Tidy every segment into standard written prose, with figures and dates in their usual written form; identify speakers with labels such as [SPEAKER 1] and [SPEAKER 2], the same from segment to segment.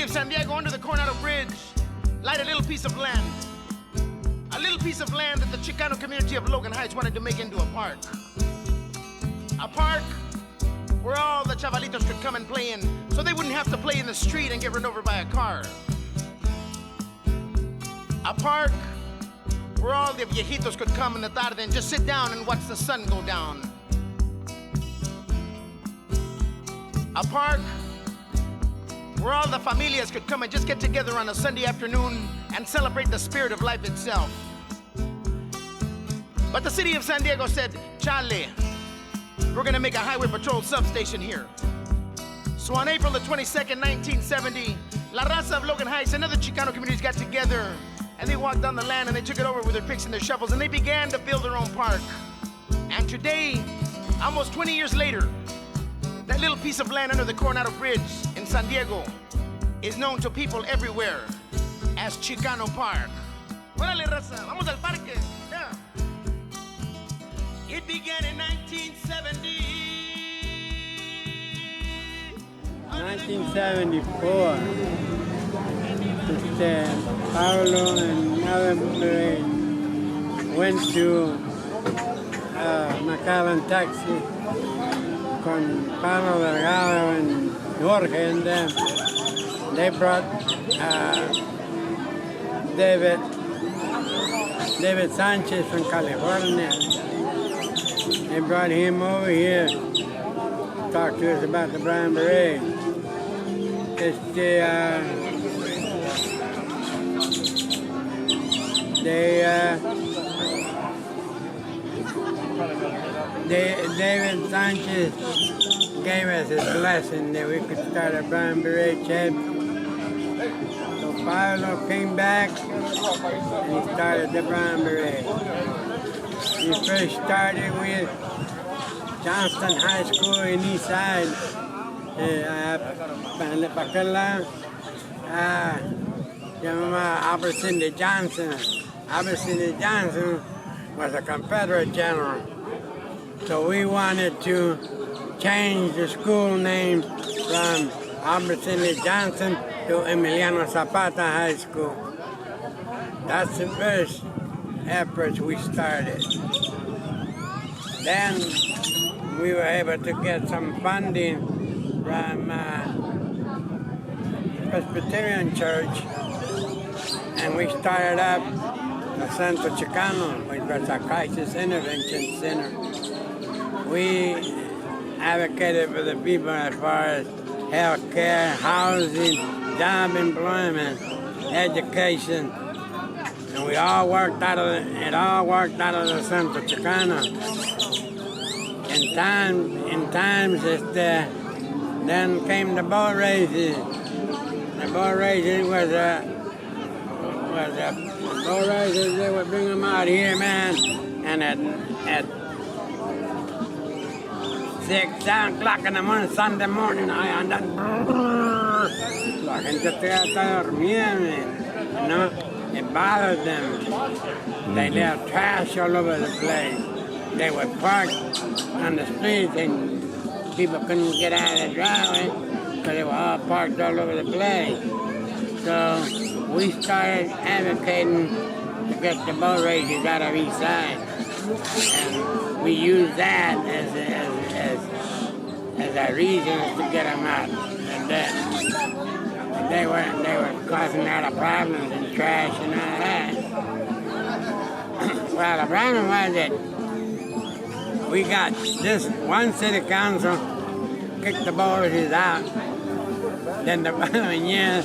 [SPEAKER 1] of San Diego, under the Coronado Bridge, lied a little piece of land. A little piece of land that the Chicano community of Logan Heights wanted to make into a park. A park where all the chavalitos could come and play in, so they wouldn't have to play in the street and get run over by a car. A park where all the viejitos could come in the tarde and just sit down and watch the sun go down. A park where all the familias could come and just get together on a Sunday afternoon and celebrate the spirit of life itself. But the city of San Diego said, chale, we're gonna make a highway patrol substation here. So on April the 22nd, 1970, La Raza of Logan Heights and other Chicano communities got together and they walked on the land and they took it over with their picks and their shovels and they began to build their own park. And today, almost 20 years later, that little piece of land under the Coronado Bridge in San Diego is known to people everywhere as Chicano Park. Órale, raza, vamos al parque. Yeah. It began in 1970.
[SPEAKER 2] 1974. Pablo and Alvin Beret went to McAllen, Texas, con Pablo Delgado and Jorge and them. They brought David Sanchez from California. They brought him over here to talk to us about the Brown Beret. David Sanchez gave us his blessing that we could start a Brown Beret chapter. So Pablo came back and he started the Brown Beret. He first started with Johnston High School in East Side. Para aquel lado, llamaba Albert Sidney Johnson. Albert Sidney Johnson was a Confederate general. So we wanted to change the school name from Albert Sidney Johnson to Emiliano Zapata High School. That's the first efforts we started. Then we were able to get some funding from Presbyterian Church, and we started up the Centro Chicano, which was a crisis intervention center. We advocated for the people as far as health care, housing, job employment, education, and we all worked out of the Centro Chicano. In times, then came the boat races. The boat races was boat races. They would bring them out here, man, and at 6, 7 o'clock in the morning, Sunday morning, I andaba. La gente está durmiendo, you know. It bothered them. They left trash all over the place. They would park on the streets and people couldn't get out of the driveway because they were all parked all over the place. So we started advocating to get the boat races out of East Side. And we used that as a reason to get them out. And they were causing a lot of problems and trash and all that. Well, the problem was that we got this one city council kicked the boat races out. Then the following year,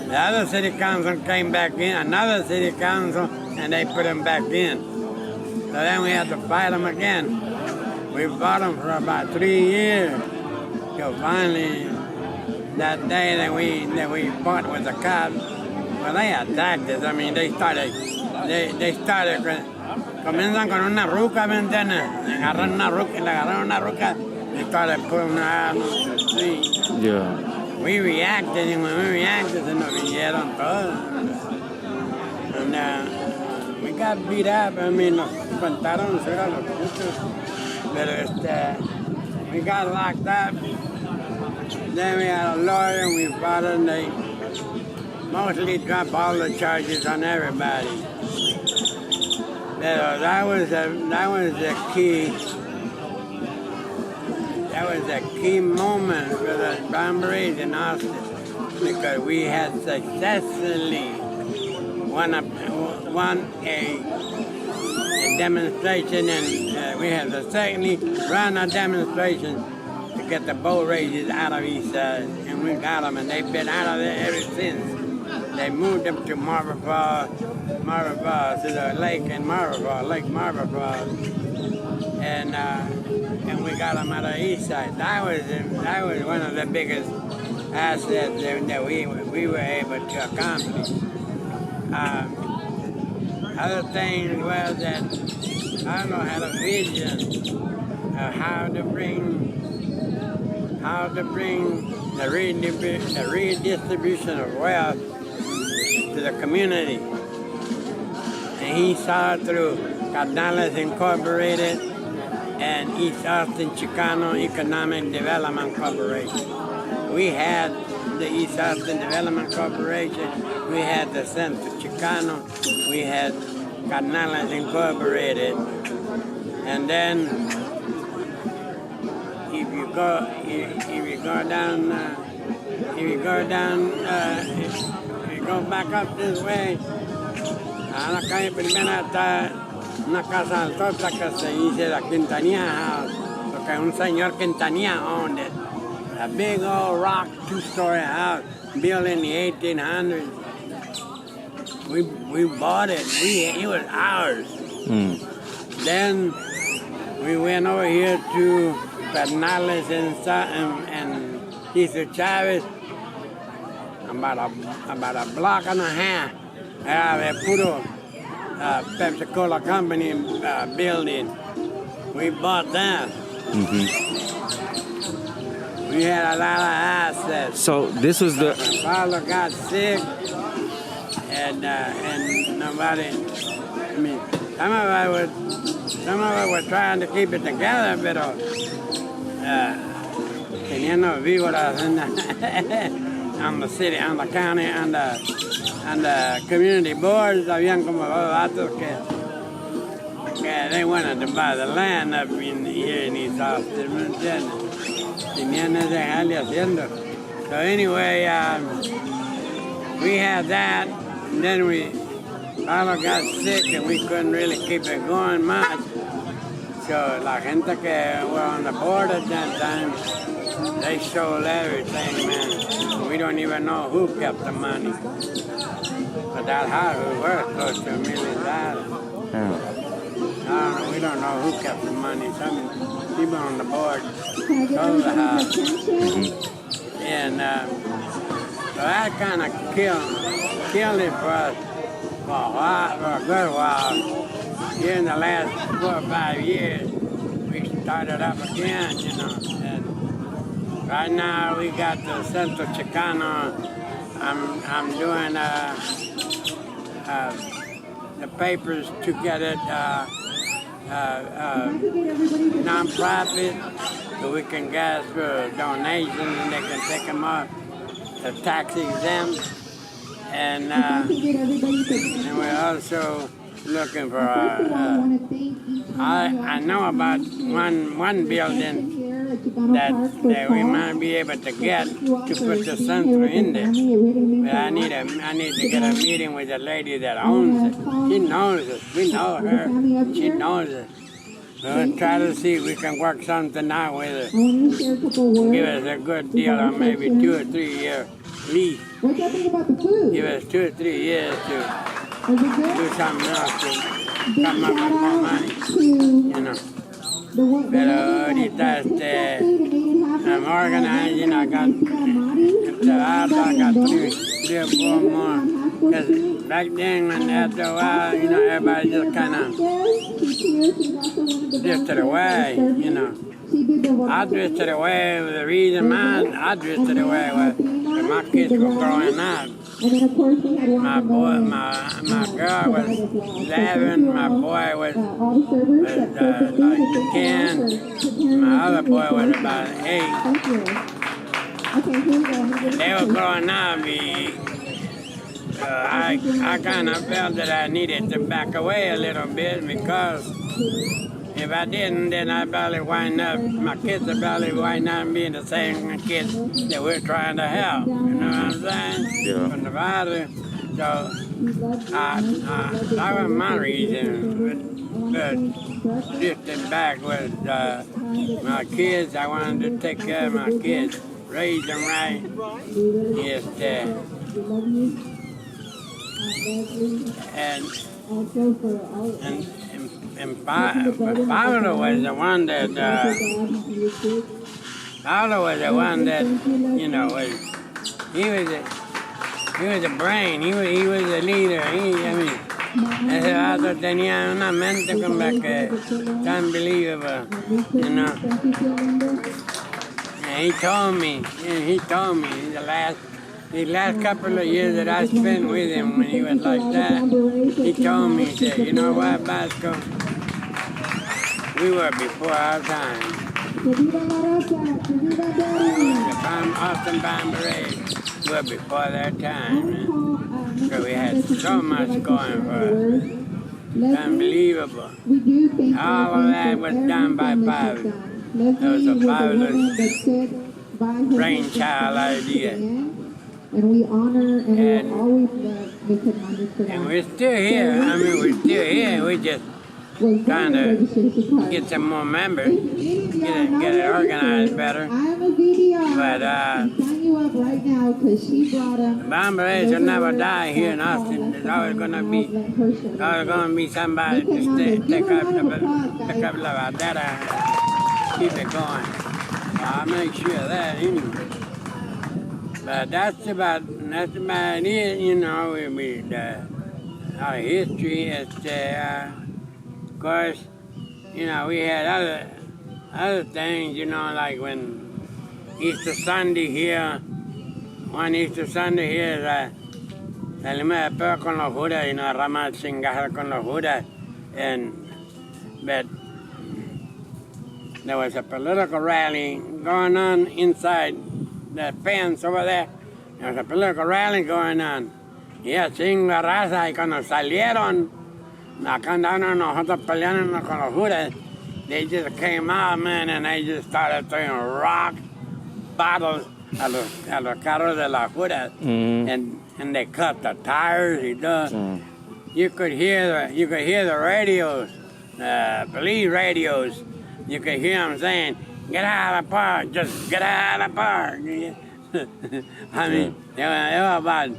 [SPEAKER 2] the other city council came back in, another city council, and they put them back in. So then we had to fight them again. We fought them for about 3 years. So finally, that day that we fought with the cops, well, they attacked us. I mean, they started, comienzan con una ruca, ¿me entiendes? Agarraron una ruca, they started pulling her out on the street.
[SPEAKER 3] Yeah.
[SPEAKER 2] We reacted, and when we reacted, then nos vinieron todos. And we got beat up. I mean, nos contaron ser a los putos. Pero we got locked up. Then we had a lawyer, and we fought, and they mostly drop all the charges on everybody. That was the key. That was a key moment for the Brown Berets in Austin, because we had successfully won a demonstration, and we had successfully run a demonstration to get the boat races out of East Side, and we got them, and they've been out of there ever since. They moved them to Marble Falls, to the lake in Marble Falls, Lake Marble Falls, and we got them out of the East Side. That was one of the biggest assets that we were able to accomplish. Other thing was that Arnold had a vision of how to bring the redistribution of wealth to the community. And he saw it through Cardenales Incorporated and East Austin Chicano Economic Development Corporation. We had the East Austin Development Corporation, we had the Centro Chicano, we had Cardenales Incorporated, and then if you go back up this way, a la calle primera está una casa alta que se dice la Quintanilla House, porque un señor Quintanilla owned it. A big old rock two-story house built in the 1800s. We bought it. It was ours. Then we went over here to Pedernales and Cesar Chavez, about a block and a half out of the puro Pepsi-Cola company building. We bought that. We had a lot of assets.
[SPEAKER 3] So this was the...
[SPEAKER 2] My father got sick, and nobody. I mean, some of us were trying to keep it together, pero teniendo víboras on the city, on the county, on the community boards, habían como dos vatos que they wanted to buy the land up here in East Austin. So anyway, we had that, and then Paulo got sick, and we couldn't really keep it going much. So la gente que were on the board at that time, they sold everything, man. We don't even know who kept the money. But that house was worth close to $1 million. We don't know who kept the money. Some people on the board sold the house. And so that kind of killed it for us for a good while. Here in the last 4 or 5 years, we started up again, And right now we got the Centro Chicano. I'm doing the papers to get it non-profit, so we can get for donations and they can take them off the tax exempt. And we're also looking for I know about one building that we might be able to get to put the centro in there. But I need to get a meeting with the lady that owns it. She knows us. We know her. She knows us. We'll try to see if we can work something out with her. Give us a good deal on maybe 2 or 3 year lease. Give us 2 or 3 years to do something else to come up with more money, Pero ahorita I'm organizing. I got 3 or 4 more. Because back then, after a while, everybody just kind of drifted away, I drifted away. The reason I drifted away was when my kids were growing up. My girl was 11, my boy was like 10, my other boy was about 8. They were growing up. I kind of felt that I needed to back away a little bit because if I didn't, then I probably wind up, my kids would probably wind up being the same kids that we're trying to help. You know what I'm saying?
[SPEAKER 3] Yeah.
[SPEAKER 2] From the father. So that was my reason. But drifting back with my kids, I wanted to take care of my kids, raise them right. Yes, and Pablo was the one that you know he was a brain. He was a leader. Ese vato tenía una mente como que unbelievable, you know. And he told me the last couple of years that I spent with him when he was like that, he told me, he said, you know what, Bosco, we were before our time. The Austin Brown Berets were before their time. So we had so much going for us. Unbelievable. All of that was done by Pablo. It was a fabulous brainchild idea.
[SPEAKER 4] And we honor and we will always love the commanders for that.
[SPEAKER 2] And we're still here. I mean, we're still here. We're just trying to get some more members, get it organized better.
[SPEAKER 4] I have a video.
[SPEAKER 2] But
[SPEAKER 4] I'm signing you up right now because she brought up.
[SPEAKER 2] the Brown Berets will never die here in Austin. There's always gonna be somebody to pick up the bandera, keep it going. I'll make sure of that anyway. But that's about it, you know. Our history is, of course, you know, we had other things, you know, like when Easter Sunday here, one Easter Sunday here, salimos de pedo con los judas y nos agarramos a chingazo con los judas, but there was a political rally going on inside the fence over there. There was a political rally going on. Y chinga raza, y cuando salieron, acá andaban nosotros peleando con los judas, they just came out, man, and they just started throwing rock bottles a los carros de las judas, and they cut the tires. You could hear the radios, police radios. You could hear them saying, "Get out of the park! Just get out of the park!" I mean, there were about,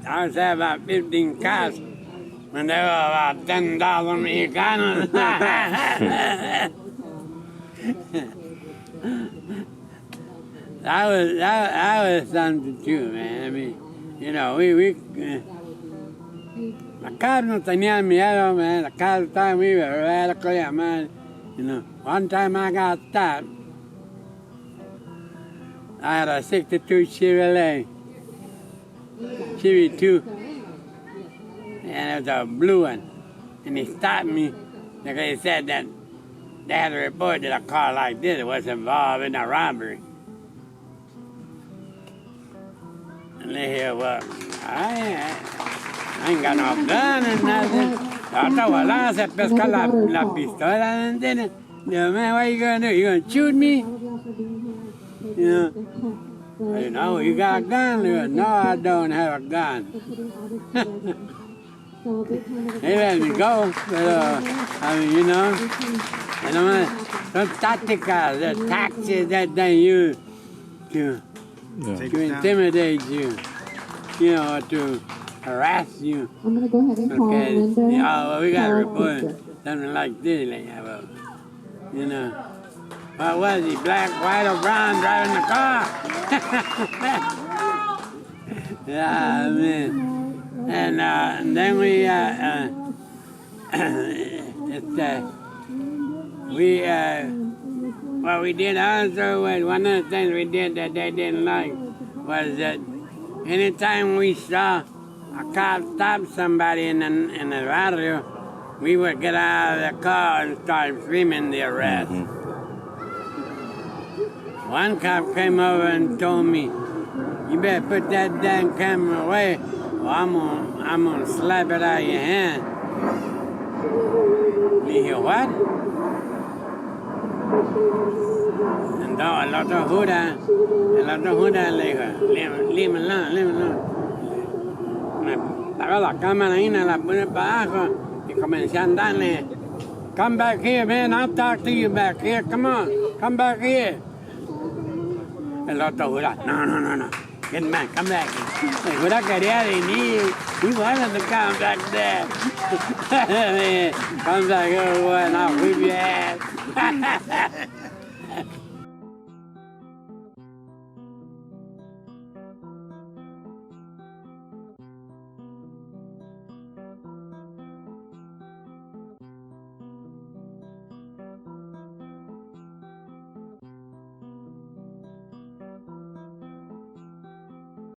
[SPEAKER 2] I would say about 15 cars, and there were about 10,000 Mexicanos. That was something too, man. I mean, you know, la cars no tenían miedo, man. La cars estaban muy radical, man. You know, one time I got stopped. I had a 62 Chevy 2, and it was a blue one. And he stopped me because he said that they had a report that a car like this was involved in a robbery. And they hear, well, I ain't got no gun or nothing. Hasta volada se pesca la pistola, ¿entiendes? Yo, man, what are you going to do? You going to shoot me? You know, you got a gun? No, I don't have a gun. They let me go, but, I mean, you know, some tácticas, the tactics that they use to intimidate you, you know, to harass you.
[SPEAKER 4] I'm going to go ahead and call Linda.
[SPEAKER 2] Well, we got to report something like this, like, well, you know. What was he, black, white, or brown driving the car? Yeah, man. And then what we did also was, one of the things we did that they didn't like was that anytime we saw a cop stop somebody in the barrio, we would get out of the car and start screaming the arrest. One cop came over and told me, You better put that damn camera away, or I'm gonna slap it out of your hand. You hear what? No, el otro jura le dijo, leave me alone. Me pagó la cámara y me la pone para abajo y comencé a andarle. Come back here, man, I'll talk to you back here, come on, come back here. El otro jura, no, get back, come back. El jura quería venir, he wanted to come back there. Come back here, boy, and I'll whip your ass.